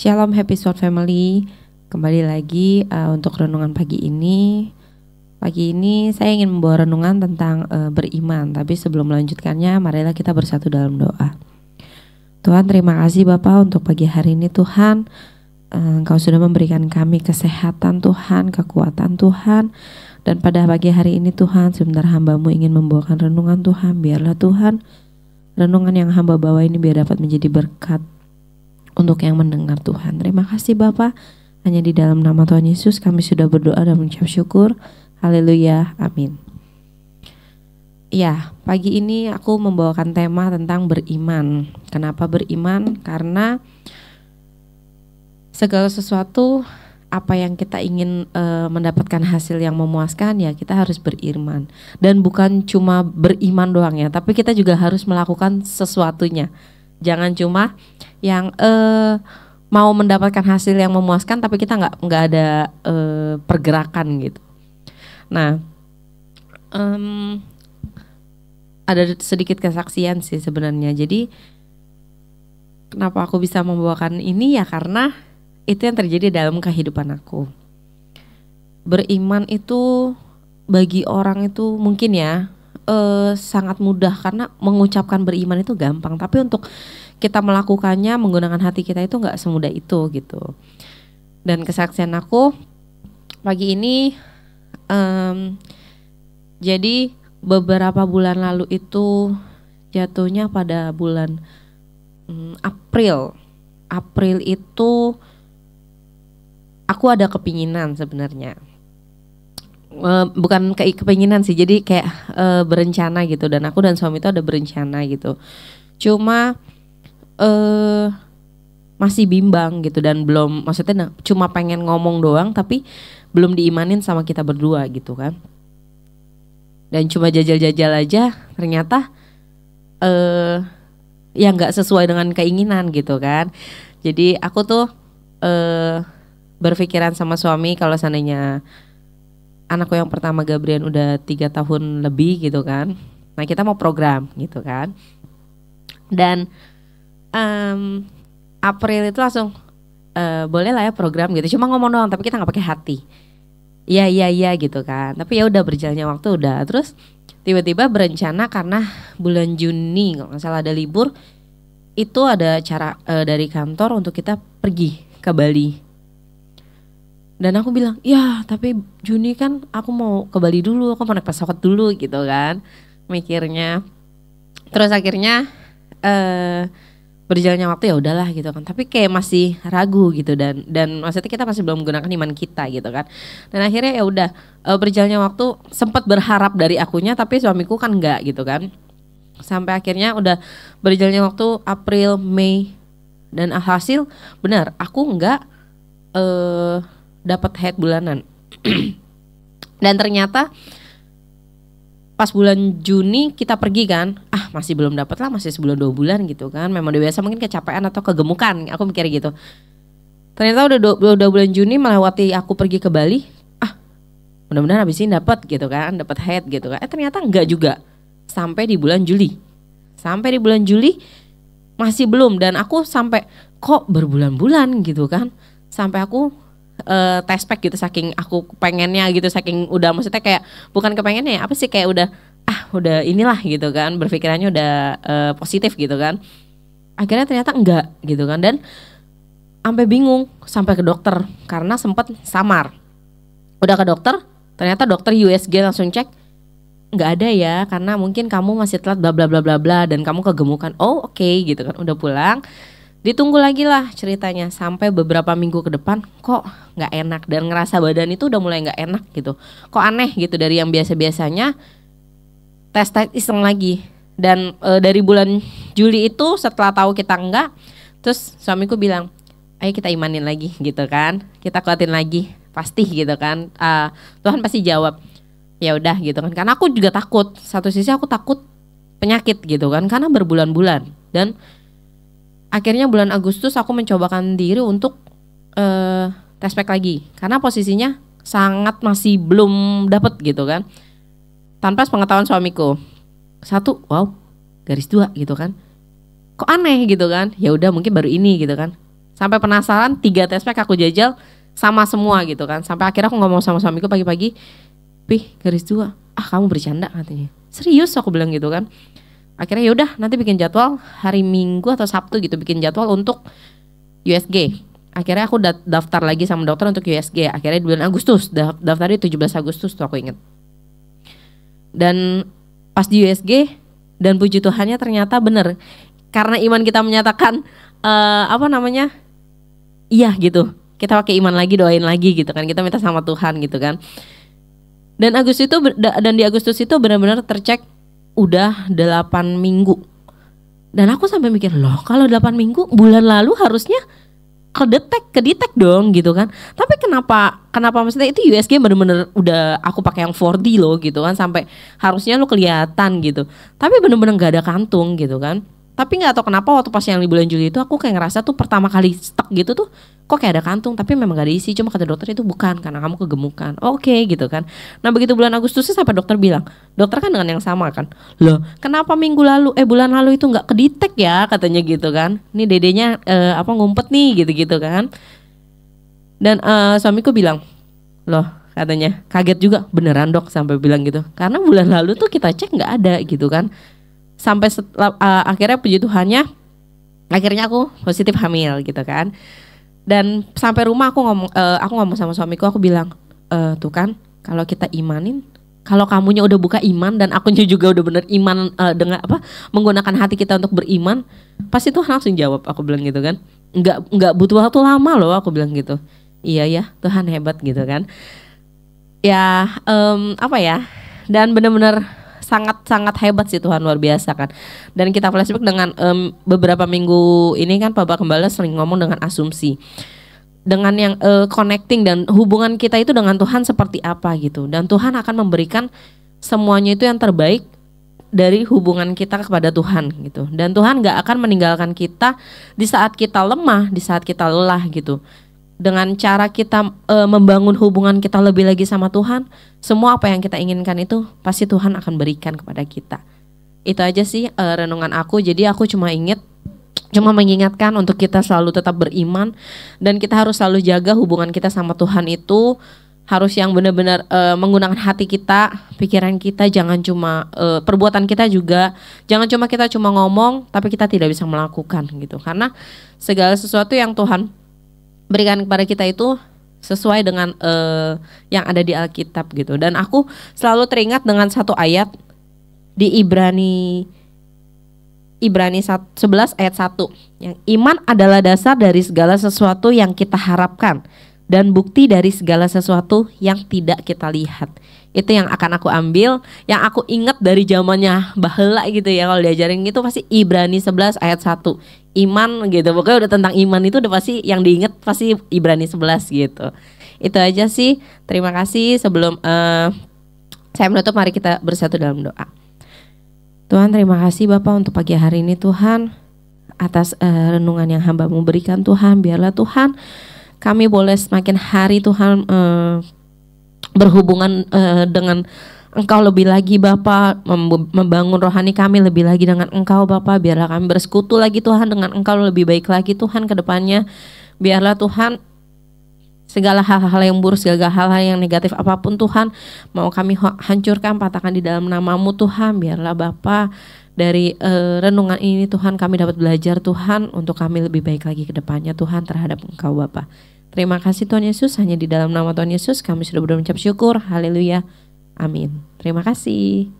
Shalom Happy Sword Family. Kembali lagi untuk renungan pagi ini. Pagi ini saya ingin membawa renungan tentang beriman. Tapi sebelum melanjutkannya, marilah kita bersatu dalam doa. Tuhan, terima kasih Bapa untuk pagi hari ini Tuhan. Engkau sudah memberikan kami kesehatan Tuhan, kekuatan Tuhan. Dan pada pagi hari ini Tuhan, sebentar hamba-Mu ingin membawakan renungan Tuhan. Biarlah Tuhan, renungan yang hamba bawa ini biar dapat menjadi berkat untuk yang mendengar Tuhan. Terima kasih Bapa. Hanya di dalam nama Tuhan Yesus kami sudah berdoa dan mengucap syukur. Haleluya, amin. Ya, pagi ini aku membawakan tema tentang beriman. Kenapa beriman? Karena segala sesuatu apa yang kita ingin mendapatkan hasil yang memuaskan, ya kita harus beriman. Dan bukan cuma beriman doang ya, tapi kita juga harus melakukan sesuatunya. Jangan cuma yang mau mendapatkan hasil yang memuaskan tapi kita nggak ada pergerakan gitu. Nah, ada sedikit kesaksian sih sebenarnya. Jadi kenapa aku bisa membawakan ini ya karena itu yang terjadi dalam kehidupan aku. Beriman itu bagi orang itu mungkin ya sangat mudah karena mengucapkan beriman itu gampang, tapi untuk kita melakukannya menggunakan hati kita itu nggak semudah itu gitu. Dan kesaksian aku pagi ini, jadi beberapa bulan lalu itu jatuhnya pada bulan April itu aku ada kepinginan sebenarnya. Bukan kepinginan sih, jadi kayak berencana gitu, dan aku dan suami itu ada berencana gitu. Cuma masih bimbang gitu dan belum, maksudnya cuma pengen ngomong doang tapi belum diimanin sama kita berdua gitu kan. Dan cuma jajal-jajal aja ternyata ya nggak sesuai dengan keinginan gitu kan. Jadi aku tuh berpikiran sama suami kalau seandainya anakku yang pertama Gabriel udah 3 tahun lebih gitu kan, nah kita mau program gitu kan. Dan April itu langsung boleh lah ya program gitu, cuma ngomong doang tapi kita nggak pakai hati. Iya gitu kan. Tapi ya udah, berjalannya waktu udah, terus tiba-tiba berencana karena bulan Juni kalau nggak salah ada libur, itu ada acara dari kantor untuk kita pergi ke Bali. Dan aku bilang, ya tapi Juni kan aku mau ke Bali dulu, aku mau naik pesawat dulu gitu kan mikirnya. Terus akhirnya berjalannya waktu ya udahlah gitu kan, tapi kayak masih ragu gitu, dan maksudnya kita masih belum menggunakan iman kita gitu kan. Dan akhirnya ya udah, berjalannya waktu sempat berharap dari akunya tapi suamiku kan enggak gitu kan. Sampai akhirnya udah berjalannya waktu April, Mei, dan alhasil benar aku enggak dapat head bulanan. Dan ternyata pas bulan Juni kita pergi kan, masih belum dapat lah, masih sebulan 2 bulan gitu kan. Memang udah biasa mungkin kecapean atau kegemukan, aku mikir gitu. Ternyata udah bulan Juni melewati aku pergi ke Bali, mudah-mudahan habis ini dapat gitu kan, dapat head gitu kan. Ternyata enggak juga. Sampai di bulan Juli masih belum, dan aku sampai kok berbulan-bulan gitu kan. Sampai aku test pack gitu, saking aku pengennya gitu, saking udah, maksudnya kayak bukan kepengennya ya, apa sih, kayak udah inilah gitu kan, berpikirannya udah positif gitu kan. Akhirnya ternyata enggak gitu kan, dan sampai bingung, sampai ke dokter karena sempat samar. Udah ke dokter, ternyata dokter USG langsung cek, nggak ada ya, karena mungkin kamu masih telat bla bla bla bla bla, dan kamu kegemukan. Oh oke gitu kan, udah pulang. Ditunggu lagi lah ceritanya sampai beberapa minggu ke depan, kok nggak enak dan ngerasa badan itu udah mulai nggak enak gitu. Kok aneh gitu, dari yang biasa-biasanya tes iseng lagi. Dan dari bulan Juli itu setelah tahu kita enggak, terus suamiku bilang, ayo kita imanin lagi gitu kan, kita kuatin lagi pasti gitu kan, Tuhan pasti jawab. Ya udah gitu kan, karena aku juga takut, satu sisi aku takut penyakit gitu kan, karena berbulan-bulan. Dan akhirnya bulan Agustus aku mencobakan diri untuk tes pack lagi, karena posisinya sangat masih belum dapat gitu kan. Tanpa pengetahuan suamiku, 1, wow, garis 2 gitu kan, kok aneh gitu kan. Ya udah mungkin baru ini gitu kan. Sampai penasaran 3 test pack aku jajal sama semua gitu kan. Sampai akhirnya aku ngomong sama suamiku pagi-pagi, "Pih, garis 2. Ah, kamu bercanda," katanya. "Serius," aku bilang gitu kan. Akhirnya yaudah nanti bikin jadwal hari Minggu atau Sabtu gitu, bikin jadwal untuk USG. Akhirnya aku daftar lagi sama dokter untuk USG. Akhirnya di bulan Agustus, daftarnya 17 Agustus tuh aku inget. Dan pas di USG, dan puji Tuhannya ternyata bener. Karena iman kita menyatakan iya gitu. Kita pakai iman lagi, doain lagi gitu kan. Kita minta sama Tuhan gitu kan. Dan di Agustus itu benar-benar tercek udah 8 minggu. Dan aku sampai mikir, loh kalau 8 minggu bulan lalu harusnya kedetek dong gitu kan. Tapi kenapa maksudnya itu USG bener-bener udah aku pakai yang 4D loh gitu kan, sampai harusnya lu kelihatan gitu. Tapi bener-bener gak ada kantung gitu kan. Tapi gak tahu kenapa waktu pas yang di bulan Juli itu aku kayak ngerasa tuh pertama kali stuck gitu tuh, kok kayak ada kantung tapi memang gak ada isi. Cuma kata dokter itu bukan karena kamu kegemukan. Oke gitu kan. Nah begitu bulan Agustusnya sampai dokter bilang, dokter kan dengan yang sama kan, loh kenapa bulan lalu itu gak kedetek ya katanya gitu kan. Ini dedenya ngumpet nih gitu-gitu kan. Dan suamiku bilang, loh katanya kaget juga, beneran dok sampai bilang gitu. Karena bulan lalu tuh kita cek gak ada gitu kan. Sampai akhirnya puji Tuhannya akhirnya aku positif hamil gitu kan. Dan sampai rumah aku ngomong sama suamiku, aku bilang tuh kan kalau kita imanin, kalau kamunya udah buka iman dan akunya juga udah bener iman dengan menggunakan hati kita untuk beriman, pasti Tuhan langsung jawab, aku bilang gitu kan. Nggak butuh waktu lama loh, aku bilang gitu. Iya ya Tuhan hebat gitu kan. Ya dan bener-bener sangat hebat sih Tuhan, luar biasa kan. Dan kita flashback dengan beberapa minggu ini kan Bapak Gembala sering ngomong dengan asumsi, dengan yang connecting dan hubungan kita itu dengan Tuhan seperti apa gitu. Dan Tuhan akan memberikan semuanya itu yang terbaik dari hubungan kita kepada Tuhan gitu. Dan Tuhan gak akan meninggalkan kita di saat kita lemah, di saat kita lelah gitu. Dengan cara kita membangun hubungan kita lebih lagi sama Tuhan, semua apa yang kita inginkan itu pasti Tuhan akan berikan kepada kita. Itu aja sih renungan aku. Jadi aku cuma mengingatkan untuk kita selalu tetap beriman, dan kita harus selalu jaga hubungan kita sama Tuhan itu harus yang benar-benar menggunakan hati kita, pikiran kita, jangan cuma perbuatan kita juga, jangan cuma kita ngomong tapi kita tidak bisa melakukan gitu. Karena segala sesuatu yang Tuhan berikan kepada kita itu sesuai dengan yang ada di Alkitab gitu. Dan aku selalu teringat dengan satu ayat di Ibrani 11 ayat 1, yang iman adalah dasar dari segala sesuatu yang kita harapkan dan bukti dari segala sesuatu yang tidak kita lihat. Itu yang akan aku ambil, yang aku ingat dari zamannya baheula gitu ya, kalau diajarin gitu pasti Ibrani 11 ayat 1. Iman gitu, pokoknya udah tentang iman itu udah pasti yang diingat pasti Ibrani 11 gitu. Itu aja sih. Terima kasih. Sebelum saya menutup, mari kita bersatu dalam doa. Tuhan, terima kasih Bapak untuk pagi hari ini Tuhan, atas renungan yang hamba-Mu berikan Tuhan. Biarlah Tuhan kami boleh semakin hari Tuhan berhubungan dengan Engkau lebih lagi Bapak, membangun rohani kami lebih lagi dengan Engkau Bapak. Biarlah kami bersekutu lagi Tuhan dengan Engkau lebih baik lagi Tuhan ke depannya. Biarlah Tuhan segala hal-hal yang buruk, segala hal-hal yang negatif apapun Tuhan, mau kami hancurkan, patahkan di dalam nama-Mu Tuhan. Biarlah Bapak dari renungan ini Tuhan kami dapat belajar Tuhan untuk kami lebih baik lagi ke depannya Tuhan terhadap Engkau Bapak. Terima kasih Tuhan Yesus, hanya di dalam nama Tuhan Yesus kami sudah mengucap syukur. Haleluya. Amin. Terima kasih.